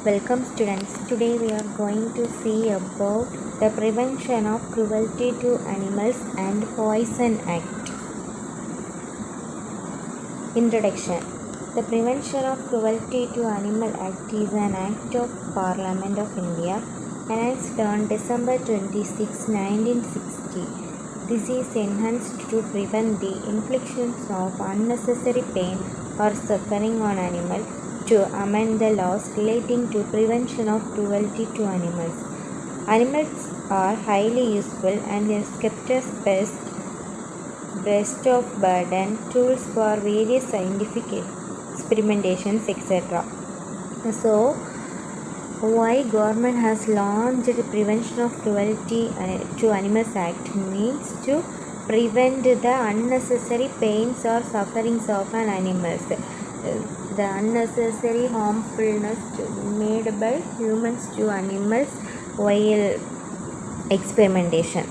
Welcome students. Today we are going to see about the Prevention of Cruelty to Animals and Poison Act. Introduction. The Prevention of Cruelty to Animal Act is an act of Parliament of India enacted on December 26, 1960. This is enhanced to prevent the infliction of unnecessary pain or suffering on animals, to amend the laws relating to prevention of cruelty to animals. Animals are highly useful and are kept as beasts of burden, tools for various scientific experimentations, etc. So, why government has launched the Prevention of Cruelty to Animals Act means to prevent the unnecessary pains or sufferings of an animals. The unnecessary harmfulness made by humans to animals while experimentation.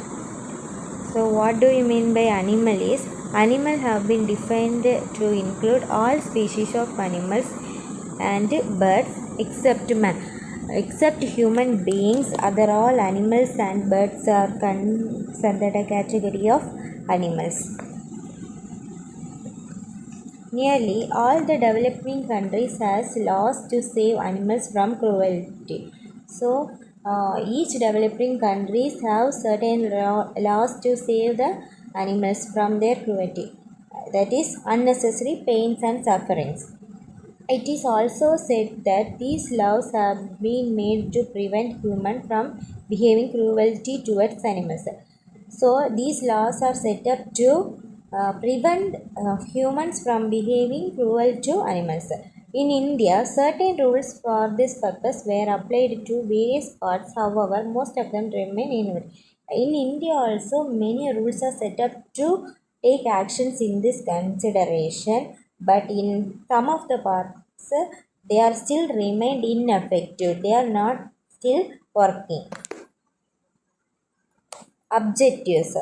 So what do you mean by animal is? Animals have been defined to include all species of animals and birds except man. Except human beings, other all animals and birds are considered a category of animals. Nearly all the developing countries has laws to save animals from cruelty. So each developing countries have certain laws to save the animals from their cruelty, that is unnecessary pains and sufferings. It is also said that these laws have been made to prevent humans from behaving cruelty towards animals. So these laws are set up to prevent humans from behaving cruel to animals. In India, certain rules for this purpose were applied to various parts. However, most of them remain invalid. In India also, many rules are set up to take actions in this consideration, but in some of the parts, they are still remained ineffective. They are not still working. Objectives.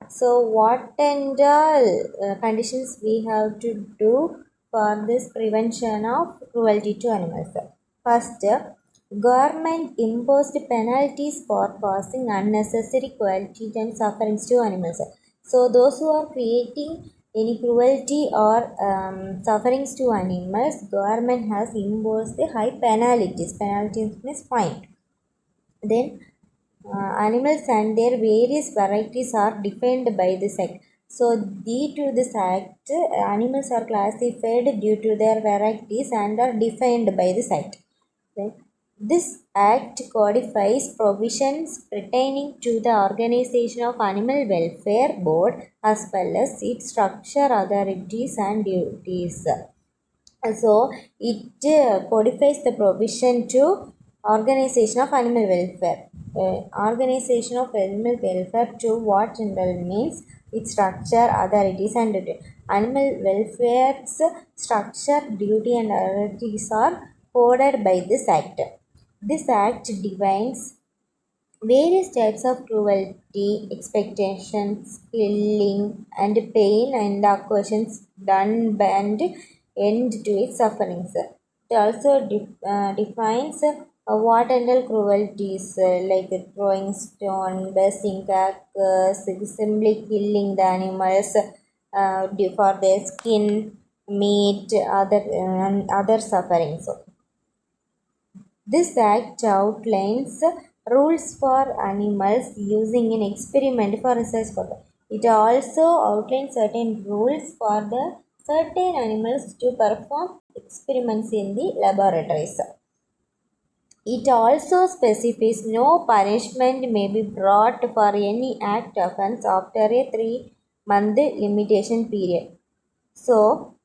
So, what and all conditions we have to do for this prevention of cruelty to animals? First, government imposed penalties for causing unnecessary cruelty and sufferings to animals. So, those who are creating any cruelty or sufferings to animals, government has imposed the high penalties. Penalties means fine. Then animals and their various varieties are defined by this act. So, due to this act, animals are classified due to their varieties and are defined by this act. Then, this act codifies provisions pertaining to the organization of Animal Welfare Board as well as its structure, authorities, and duties. So, it codifies the provision to organization of animal welfare. Organization of animal welfare to what general means its structure, authorities, and duty. Animal welfare's structure, duty, and authorities are coded by this act. This act defines various types of cruelty, expectations, killing, and pain and actions done and end to its sufferings. It also defines what and all cruelties like throwing stone, bursting crackers, simply killing the animals for their skin, meat, and other sufferings. This act outlines rules for animals using an experiment for research purpose. It also outlines certain rules for the certain animals to perform experiments in the laboratories. It also specifies no punishment may be brought for any act offense after a 3-month limitation period. So,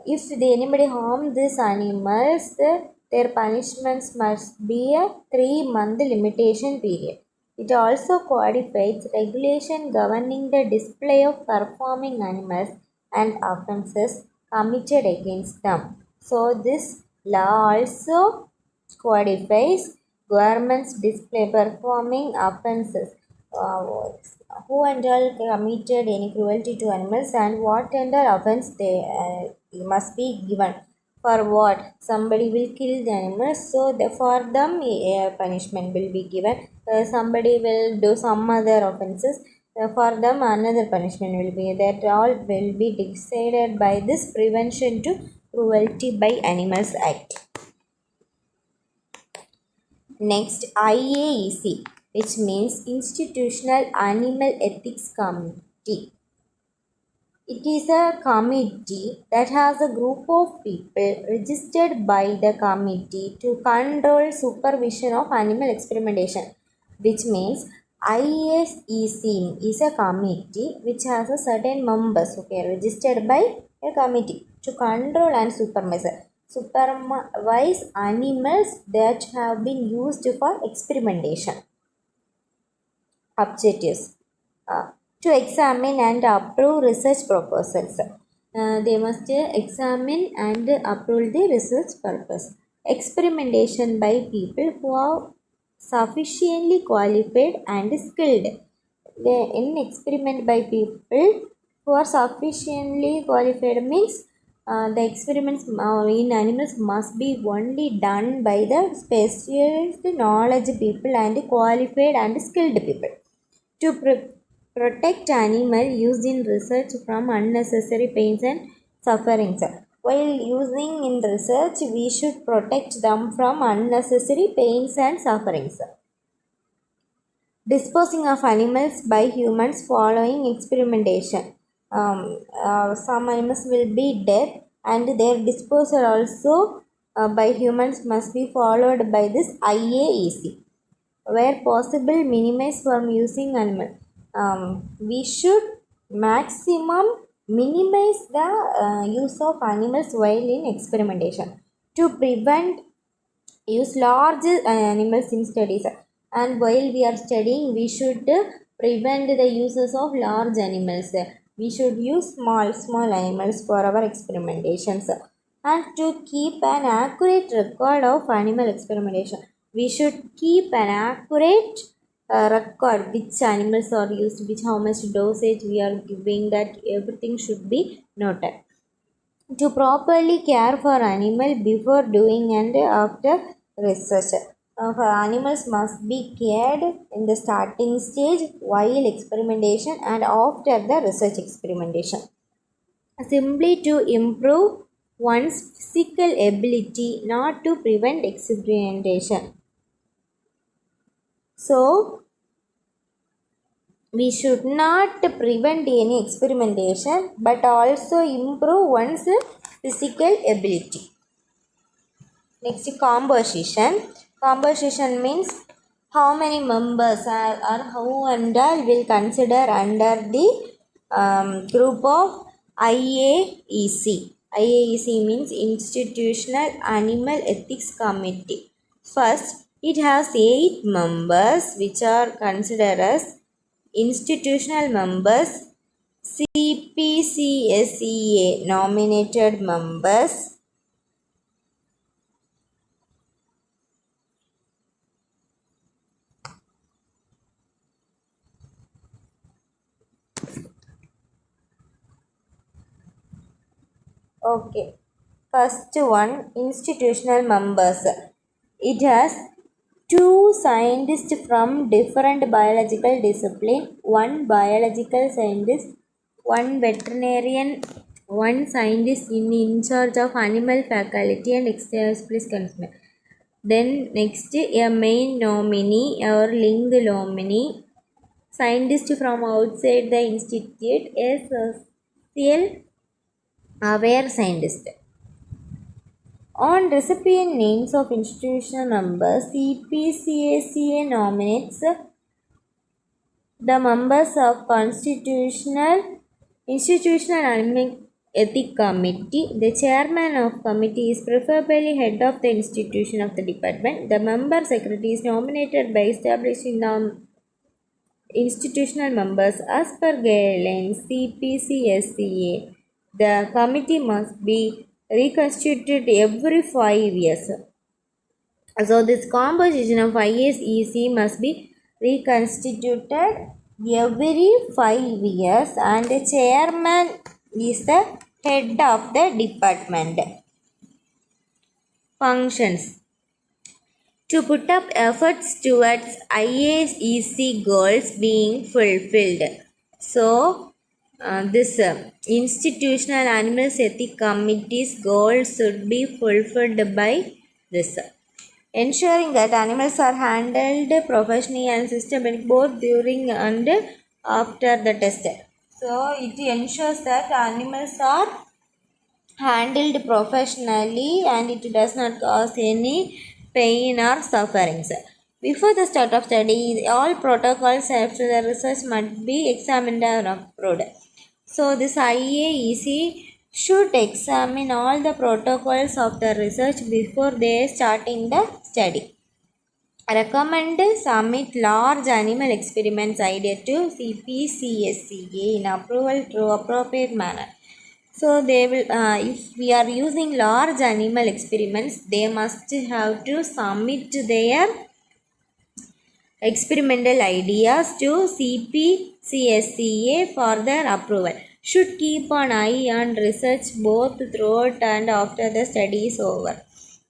if anybody harm these animals, their punishments must be a 3-month limitation period. It also codifies regulation governing the display of performing animals and offences committed against them. So this law also codifies government's display performing offences. Who and all committed any cruelty to animals and what and all offence they must be given. For what? Somebody will kill the animals, so for them a punishment will be given. Somebody will do some other offenses, for them another punishment will be. That all will be decided by this Prevention to Cruelty by Animals Act. Next, IAEC, which means Institutional Animal Ethics Committee. It is a committee that has a group of people registered by the committee to control supervision of animal experimentation, which means ISEC is a committee which has a certain members, okay, registered by a committee to control and supervise animals that have been used for experimentation. Objectives. To examine and approve research proposals. They must examine and approve the research purpose. Experimentation by people who are sufficiently qualified and skilled. In experiment by people who are sufficiently qualified means the experiments in animals must be only done by the specialist knowledge people and qualified and skilled people. To protect animal used in research from unnecessary pains and sufferings. While using in research, we should protect them from unnecessary pains and sufferings. Disposing of animals by humans following experimentation. Some animals will be dead and their disposal also by humans must be followed by this IAEC. Where possible, minimize from using animal. We should maximum minimize the use of animals while in experimentation. To prevent use large animals in studies, and while we are studying we should prevent the uses of large animals. We should use small animals for our experimentations. And to keep an accurate record of animal experimentation, we should keep an accurate record which animals are used, how much dosage we are giving, that everything should be noted. To properly care for animal before doing and after research. Animals must be cared in the starting stage, while experimentation, and after the research experimentation, simply to improve one's physical ability, not to prevent experimentation. So, we should not prevent any experimentation but also improve one's physical ability. Next, composition. Composition means how many members or who and all will consider under the group of IAEC. IAEC means Institutional Animal Ethics Committee. First, it has 8 members which are considered as institutional members, CPCSEA nominated members, okay. First one, institutional members. It has 2 scientists from different biological discipline, 1 biological scientist, 1 veterinarian, 1 scientist in charge of animal faculty and please consumer. Then next, a main nominee or link nominee, scientist from outside the institute, a social aware scientist. On recipient names of institutional members, CPCACA nominates the members of Institutional Animal Ethics Committee. The chairman of committee is preferably head of the institution of the department. The member secretary is nominated by establishing the institutional members as per guidelines CPCSCA. The committee must be reconstituted every 5 years. So this composition of ISEC must be reconstituted every 5 years, and the chairman is the head of the department. functions. To put up efforts towards IAEC goals being fulfilled. So, this institutional animals ethic committee's goals should be fulfilled by this. Ensuring that animals are handled professionally and systematically both during and after the test. So, it ensures that animals are handled professionally and it does not cause any pain or sufferings. Before the start of study, all protocols after the research must be examined and approved. So this IAEC should examine all the protocols of the research before they starting the study. Recommend submit large animal experiments idea to CPCSCA in approval through appropriate manner. So they will, if we are using large animal experiments, they must have to submit their experimental ideas to CPCSCA for their approval. Should keep an eye on research both throughout and after the study is over.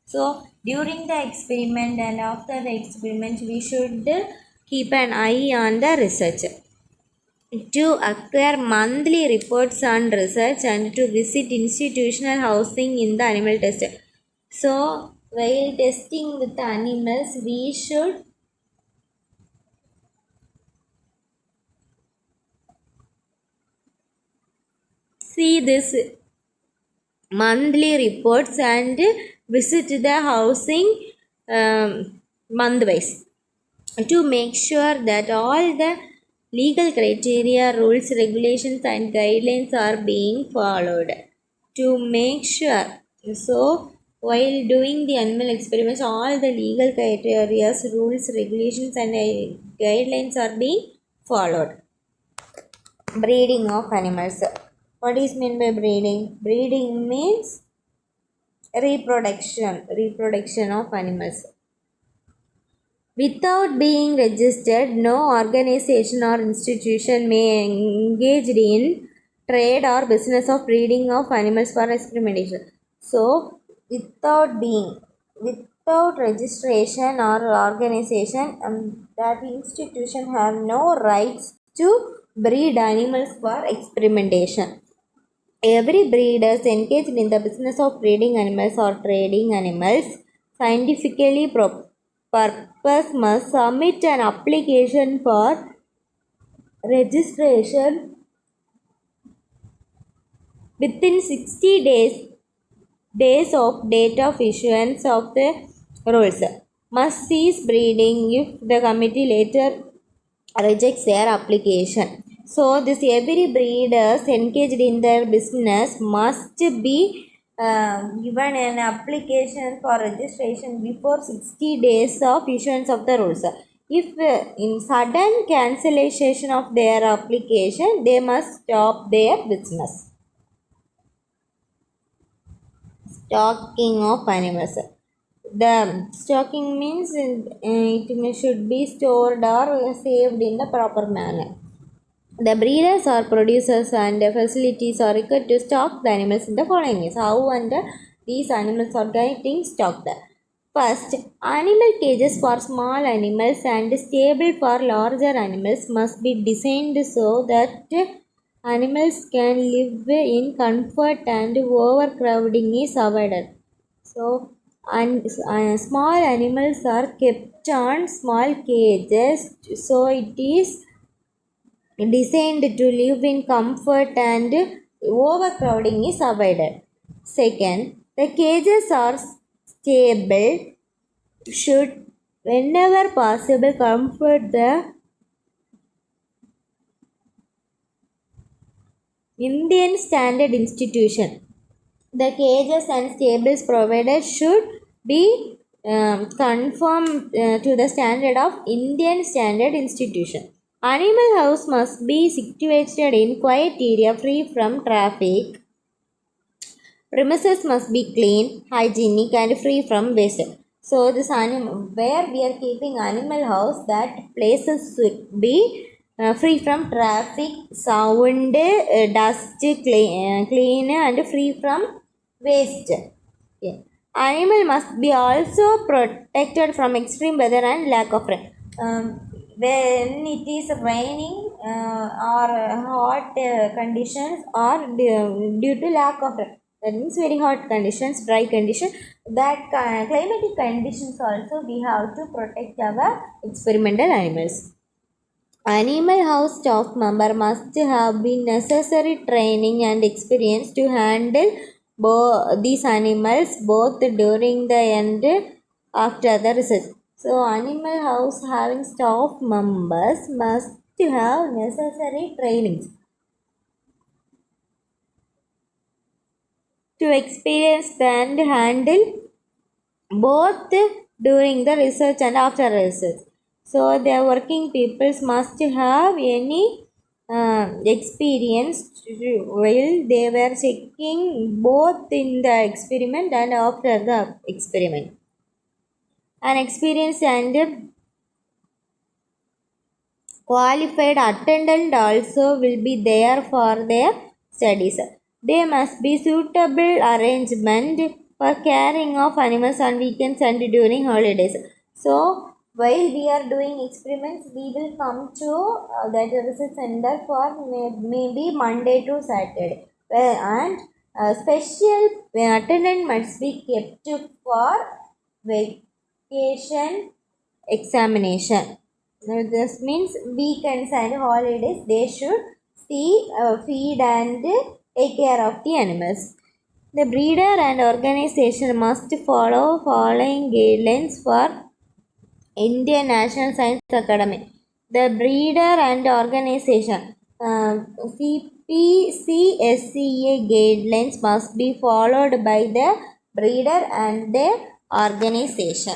So during the experiment and after the experiment, we should keep an eye on the research. To acquire monthly reports on research and to visit institutional housing in the animal test. So, while testing with animals, we should see this monthly reports and visit the housing month-wise to make sure that all the legal criteria, rules, regulations and guidelines are being followed. To make sure, so while doing the animal experiments, all the legal criteria, rules, regulations and guidelines are being followed. Breeding of animals. What is meant by breeding? Breeding means reproduction of animals. Without being registered, no organization or institution may engage in trade or business of breeding of animals for experimentation. So, without registration or organization, that institution have no rights to breed animals for experimentation. Every breeder engaged in the business of breeding animals or trading animals scientifically purpose must submit an application for registration within 60 days of date of issuance of the rules. Must cease breeding if the committee later rejects their application. So this every breeders engaged in their business must be given an application for registration before 60 days of issuance of the rules. If in sudden cancellation of their application, they must stop their business. Stocking of animals. The stocking means it should be stored or saved in the proper manner. The breeders or producers and facilities are required to stock the animals in the following ways. How and these animals are getting stocked. First, animal cages for small animals and stable for larger animals must be designed so that animals can live in comfort and overcrowding is avoided. So, small animals are kept on small cages, so it is designed to live in comfort and overcrowding is avoided. Second, the cages are stable, should whenever possible comfort the Indian Standard Institution. The cages and stables provided should be conform to the standard of Indian Standard Institution. Animal house must be situated in quiet area free from traffic. Premises must be clean, hygienic and free from waste. So this animal, where we are keeping animal house, that places should be free from traffic, sound, dust, clean and free from waste. Okay. Animal must be also protected from extreme weather and lack of rain. When it is raining or hot conditions or due to lack of rain, that means very hot conditions, dry condition, that climatic conditions also we have to protect our experimental animals. Animal house staff member must have been necessary training and experience to handle these animals both during the and after the research. So animal house having staff members must have necessary trainings to experience and handle both during the research and after research. So the working peoples must have any experience while they were checking both in the experiment and after the experiment. An experienced and qualified attendant also will be there for their studies. There must be suitable arrangement for caring of animals on weekends and during holidays. So while we are doing experiments, we will come to that research center for maybe Monday to Saturday. And special attendant must be kept for vacation examination. This means weekends and holidays they should see, feed and take care of the animals. The breeder and organization must follow following guidelines for Indian National Science Academy. The breeder and organization CPCSCA guidelines must be followed by the breeder and the organization.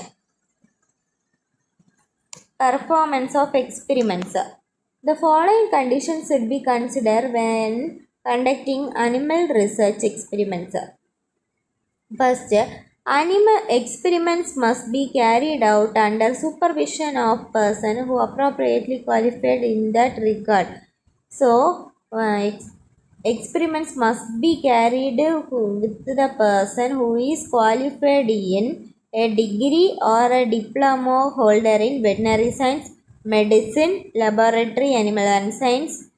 Performance of experiments. The following conditions should be considered when conducting animal research experiments. First, animal experiments must be carried out under supervision of person who appropriately qualified in that regard. So, experiments must be carried with the person who is qualified in a degree or a diploma holder in veterinary science, medicine, laboratory, animal and science,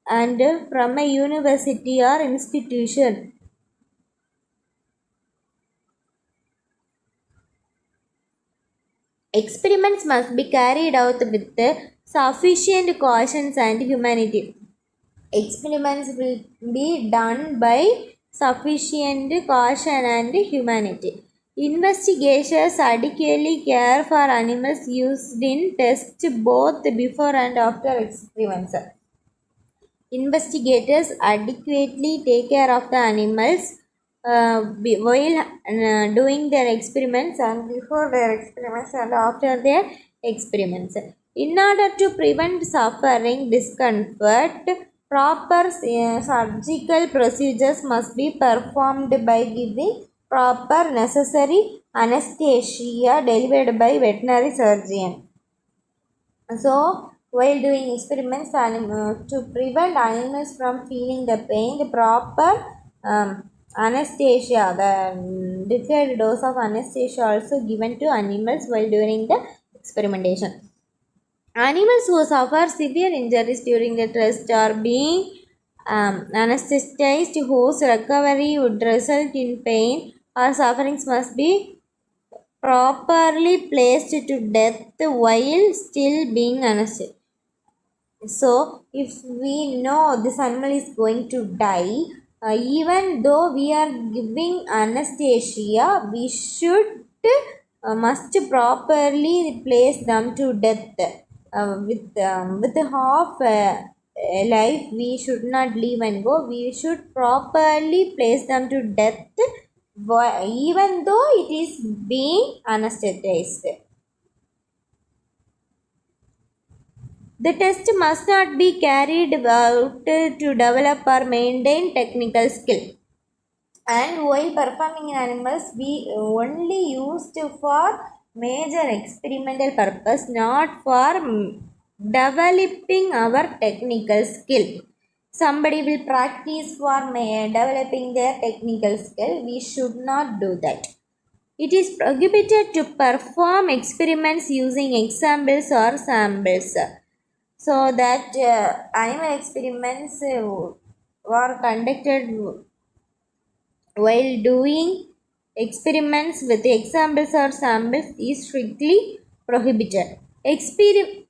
and from a university or institution. Experiments must be carried out with sufficient cautions and humanity. Experiments will be done by sufficient caution and humanity. Investigators adequately care for animals used in tests both before and after experiments. Investigators adequately take care of the animals while doing their experiments and before their experiments and after their experiments. In order to prevent suffering, discomfort, proper surgical procedures must be performed by giving proper necessary anesthesia delivered by veterinary surgeon. So, while doing experiments to prevent animals from feeling the pain, the proper anesthesia, the declared dose of anesthesia also given to animals while during the experimentation. Animals who suffer severe injuries during the test are being anesthetized, whose recovery would result in pain or sufferings must be properly placed to death while still being anesthetized. So, if we know this animal is going to die, even though we are giving anesthesia, we should must properly place them to death. With half life, we should not leave and go. We should properly place them to death, even though it is being anesthetized. The test must not be carried out to develop or maintain technical skill. And while performing in animals, we only used for major experimental purpose, not for developing our technical skill. somebody will practice for developing their technical skill. We should not do that. It is prohibited to perform experiments using examples or samples. So that animal experiments were conducted while doing experiments with examples or samples is strictly prohibited. Experiments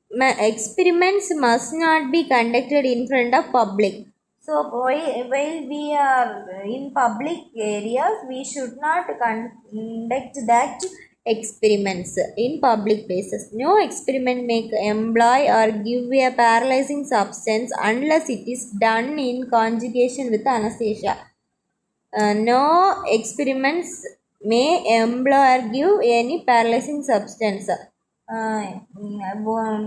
must not be conducted in front of public. So while we are in public areas, we should not conduct that experiments in public places. No experiment may employ or give a paralyzing substance unless it is done in conjugation with anesthesia. No experiments may employ or give any paralyzing substance.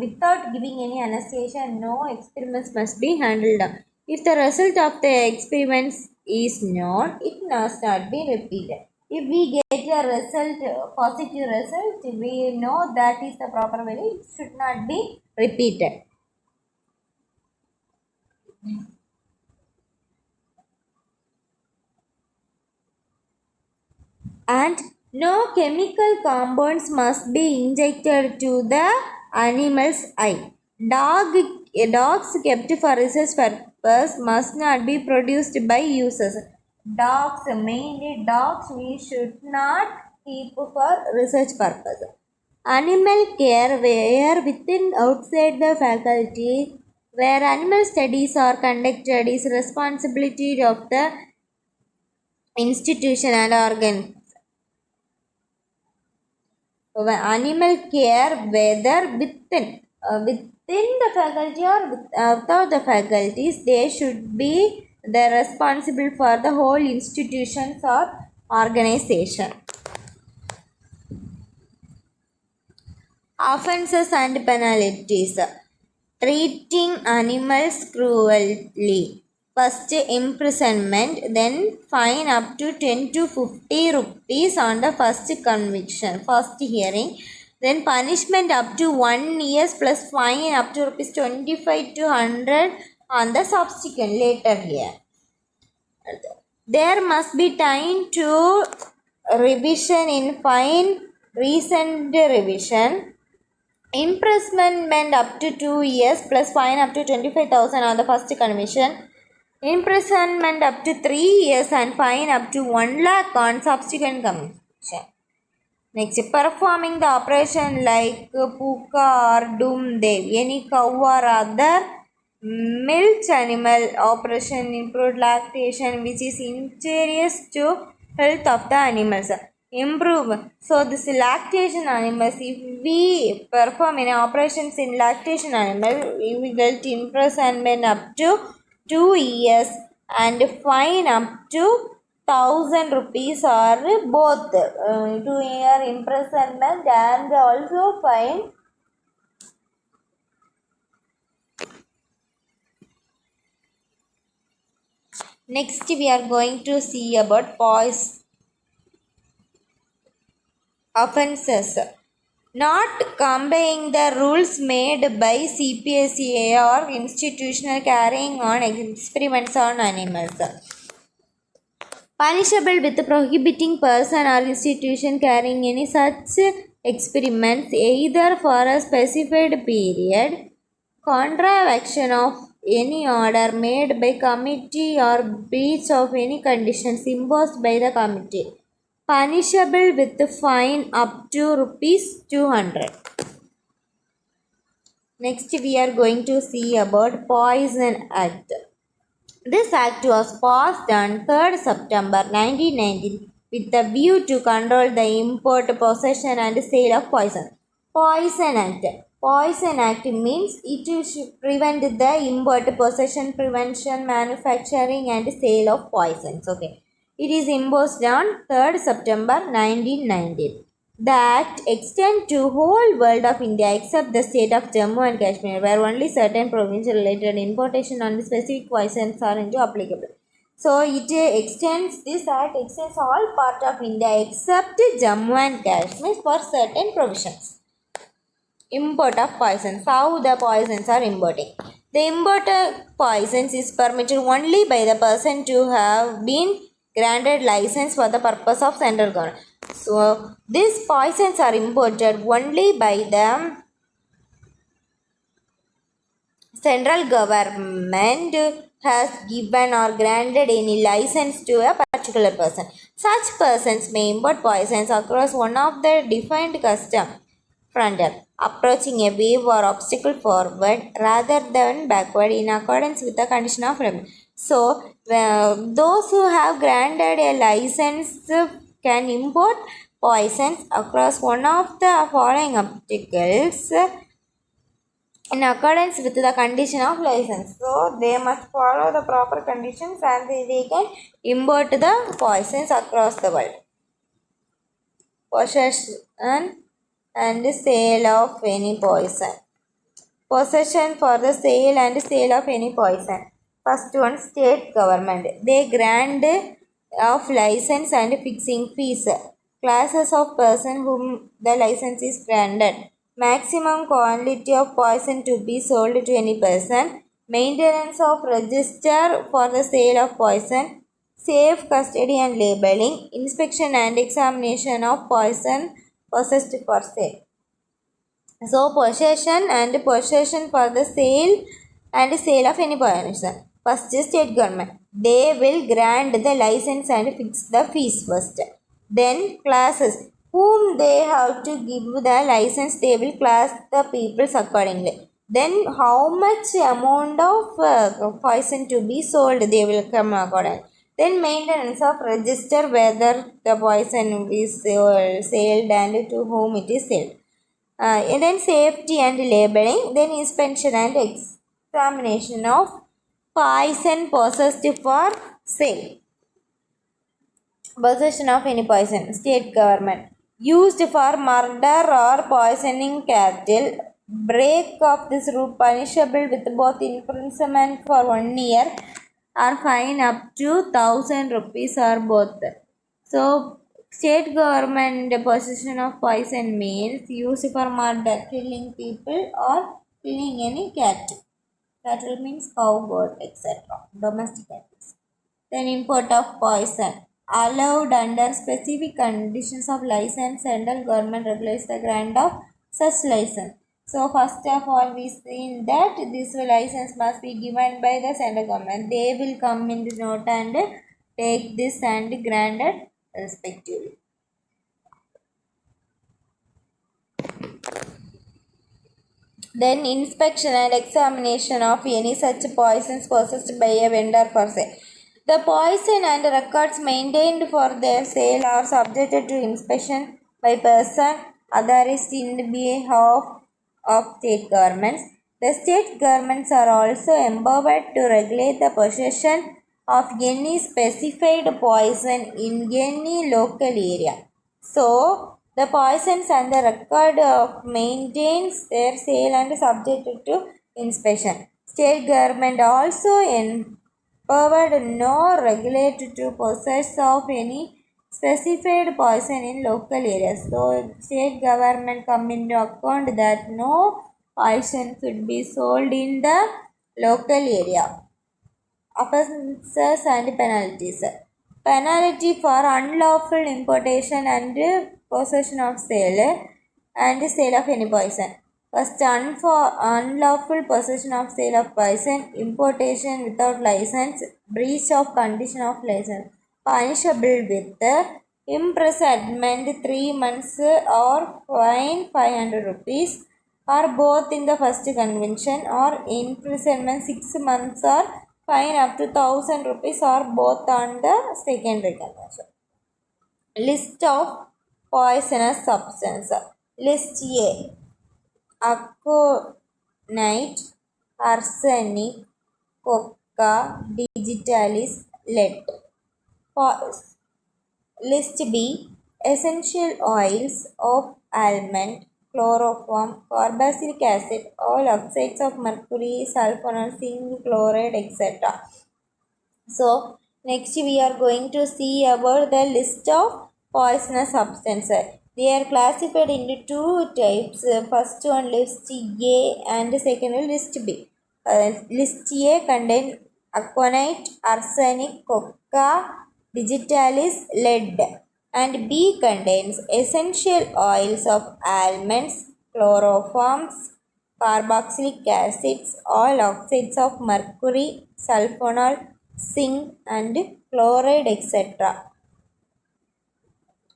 Without giving any anesthesia, no experiments must be handled. If the result of the experiments is known, it must not be repeated. If we get a result, positive result, we know that is the proper way. It should not be repeated. And no chemical compounds must be injected to the animal's eye. Dogs kept for research purpose must not be produced by users. Mainly dogs, we should not keep for research purpose. Animal care, where within outside the faculty, where animal studies are conducted, is responsibility of the institution and organ. Animal care, whether within the faculty or without the faculties, they should be the responsible for the whole institutions or organization. Offenses and penalties. Treating animals cruelly. First imprisonment, then fine up to 10 to 50 rupees on the first conviction, first hearing. Then punishment up to 1 year plus fine up to rupees 25 to 100 on the subsequent later year. There must be time to revision in fine, recent revision. Imprisonment up to 2 years plus fine up to 25,000 on the first conviction. Imprisonment up to 3 years and fine up to 1 lakh on subsequent conviction. Next, performing the operation like puka or doomdev, any cow or other milk animal operation improved lactation which is injurious to health of the animals. Improve. So this lactation animals, if we perform any operations in lactation animal, we will get imprisonment up to 2 years and fine up to 1,000 rupees or both 2-year imprisonment and also fine. Next we are going to see about poison offences. Not complying the rules made by CPSA or institutional carrying on experiments on animals. Punishable with prohibiting person or institution carrying any such experiments either for a specified period, contravention of any order made by committee or breach of any conditions imposed by the committee. Punishable with fine up to rupees 200. Next we are going to see about Poison Act. This act was passed on 3rd September 1919 with the view to control the import, possession and sale of poison. Poison Act. Poison Act means it should prevent the import, possession, prevention, manufacturing and sale of poisons. Okay. It is imposed on 3rd September 1919. The act extends to whole world of India except the state of Jammu and Kashmir, where only certain provincial related importation on specific poisons are applicable. So this act extends all part of India except Jammu and Kashmir for certain provisions. Import of poisons. How the poisons are importing. The imported poisons is permitted only by the person to have been granted license for the purpose of central government. So these poisons are imported only by the central government has given or granted any license to a particular person. Such persons may import poisons across one of the defined custom frontier, approaching a wave or obstacle forward rather than backward in accordance with the condition of revenue. So, those who have granted a license can import poisons across one of the following obstacles in accordance with the condition of license. So they must follow the proper conditions and they can import the poisons across the world. Possession and sale of any poison. Possession for the sale and sale of any poison. First one, state government. They grant of license and fixing fees. Classes of person whom the license is granted. Maximum quantity of poison to be sold to any person. Maintenance of register for the sale of poison. Safe custody and labeling. Inspection and examination of poison possessed for sale. So possession for the sale and sale of any poison. First, state government. They will grant the license and fix the fees first. Then classes. Whom they have to give the license, they will class the peoples accordingly. Then how much amount of poison to be sold, they will come accordingly. Then maintenance of register whether the poison is sold and to whom it is sold. And then safety and labeling, then inspection and examination of poison possessed for sale. Possession of any poison, state government. Used for murder or poisoning cattle, break of this rule punishable with both imprisonment for 1 year or fine up to 1,000 rupees or both. So state government possession of poison means used for murder, killing people or killing any cattle. Cattle means cow, goat, etc. Domestic animals. Then import of poison. Allowed under specific conditions of license. Central government regulates the grant of such license. So first of all, we seen that this license must be given by the central government. They will come in the note and take this and grant it respectively. Then inspection and examination of any such poisons possessed by a vendor for sale. The poison and records maintained for their sale are subjected to inspection by person authorized in behalf of state governments. The state governments are also empowered to regulate the possession of any specified poison in any local area. So, the poisons and the record of maintains their sale and subjected to inspection. State government also empowered nor regulated to possess of any specified poison in local areas. So, state government come into account that no poison should be sold in the local area. Offences and penalties. Penalty for unlawful importation and possession of sale and sale of any poison. First, unlawful possession of sale of poison, importation without license, breach of condition of license, punishable with imprisonment 3 months or fine 500 rupees, or both in the first convention, or imprisonment 6 months or fine up to 1,000 rupees, or both on the secondary convention. List of poisonous substance. List A. Aconite, arsenic, coca, digitalis, lead. List B. Essential oils of almond, chloroform, carboxylic acid, all oxides of mercury, sulfonal, zinc, chloride, etc. So, next we are going to see about the list of poisonous substances. They are classified into two types. First one list A and second one list B. List A contain aconite, arsenic, coca, digitalis, lead, and B contains essential oils of almonds, chloroforms, carboxylic acids, all oxides of mercury, sulfonal, zinc, and chloride, etc.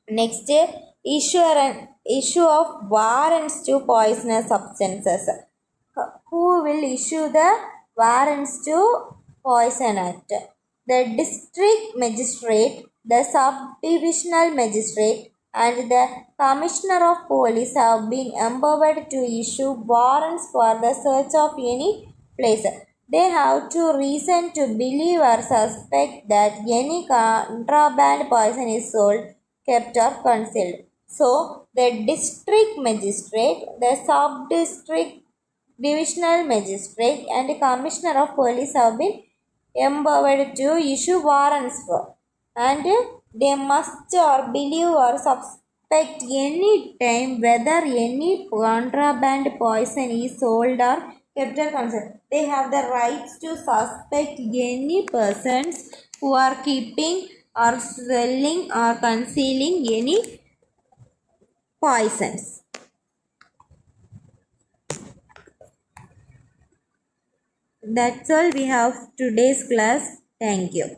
Next, issue of warrants to poisonous substances. Who will issue the warrants to poison act? The district magistrate, the subdivisional magistrate, and the commissioner of police have been empowered to issue warrants for the search of any place. They have to reason to believe or suspect that any contraband poison is sold, kept, or concealed. So, the district magistrate, the sub-district divisional magistrate, and commissioner of police have been empowered to issue warrants for, and they must or believe or suspect any time whether any contraband poison is sold or kept or concealed. They have the rights to suspect any persons who are keeping or selling or concealing any poisons. That's all we have today's class. Thank you.